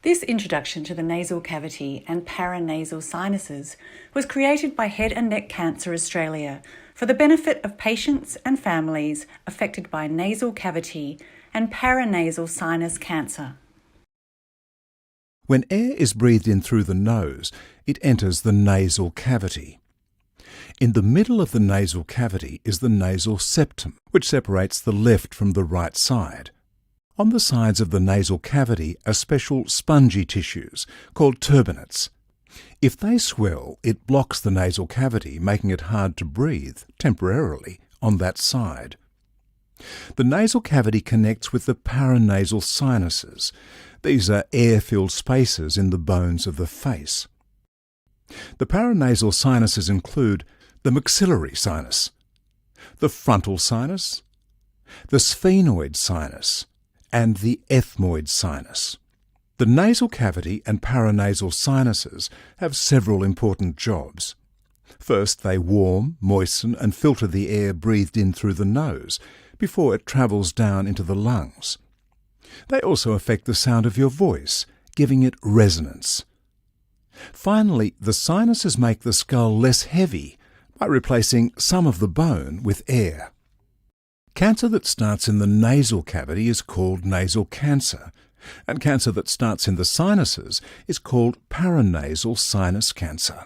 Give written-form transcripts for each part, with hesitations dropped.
This introduction to the nasal cavity and paranasal sinuses was created by Head and Neck Cancer Australia for the benefit of patients and families affected by nasal cavity and paranasal sinus cancer. When air is breathed in through the nose, it enters the nasal cavity. In the middle of the nasal cavity is the nasal septum, which separates the left from the right side. On the sides of the nasal cavity are special spongy tissues called turbinates. If they swell, it blocks the nasal cavity, making it hard to breathe, temporarily, on that side. The nasal cavity connects with the paranasal sinuses. These are air-filled spaces in the bones of the face. The paranasal sinuses include the maxillary sinus, the frontal sinus, the sphenoid sinus, and the ethmoid sinus. The nasal cavity and paranasal sinuses have several important jobs. First, they warm, moisten, and filter the air breathed in through the nose before it travels down into the lungs. They also affect the sound of your voice, giving it resonance. Finally, the sinuses make the skull less heavy by replacing some of the bone with air. Cancer that starts in the nasal cavity is called nasal cancer, and cancer that starts in the sinuses is called paranasal sinus cancer.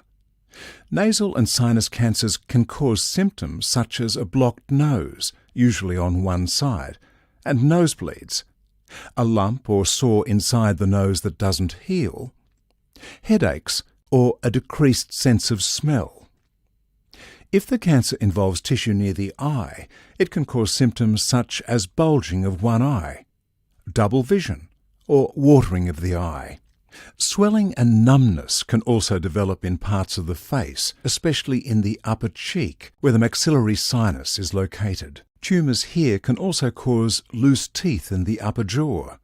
Nasal and sinus cancers can cause symptoms such as a blocked nose, usually on one side, and nosebleeds, a lump or sore inside the nose that doesn't heal, headaches, or a decreased sense of smell. If the cancer involves tissue near the eye, it can cause symptoms such as bulging of one eye, double vision, or watering of the eye. Swelling and numbness can also develop in parts of the face, especially in the upper cheek, where the maxillary sinus is located. Tumours here can also cause loose teeth in the upper jaw,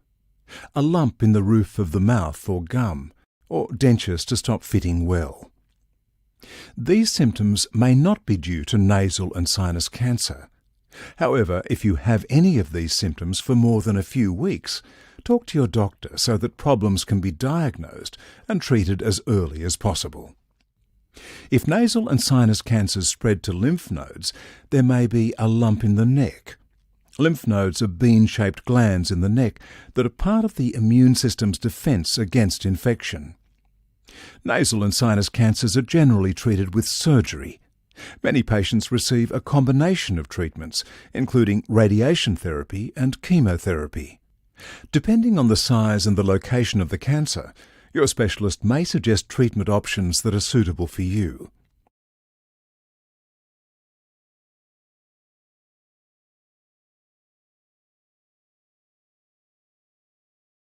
a lump in the roof of the mouth or gum, or dentures to stop fitting well. These symptoms may not be due to nasal and sinus cancer. However, if you have any of these symptoms for more than a few weeks, talk to your doctor so that problems can be diagnosed and treated as early as possible. If nasal and sinus cancers spread to lymph nodes, there may be a lump in the neck. Lymph nodes are bean-shaped glands in the neck that are part of the immune system's defense against infection. Nasal and sinus cancers are generally treated with surgery. Many patients receive a combination of treatments, including radiation therapy and chemotherapy. Depending on the size and the location of the cancer, your specialist may suggest treatment options that are suitable for you.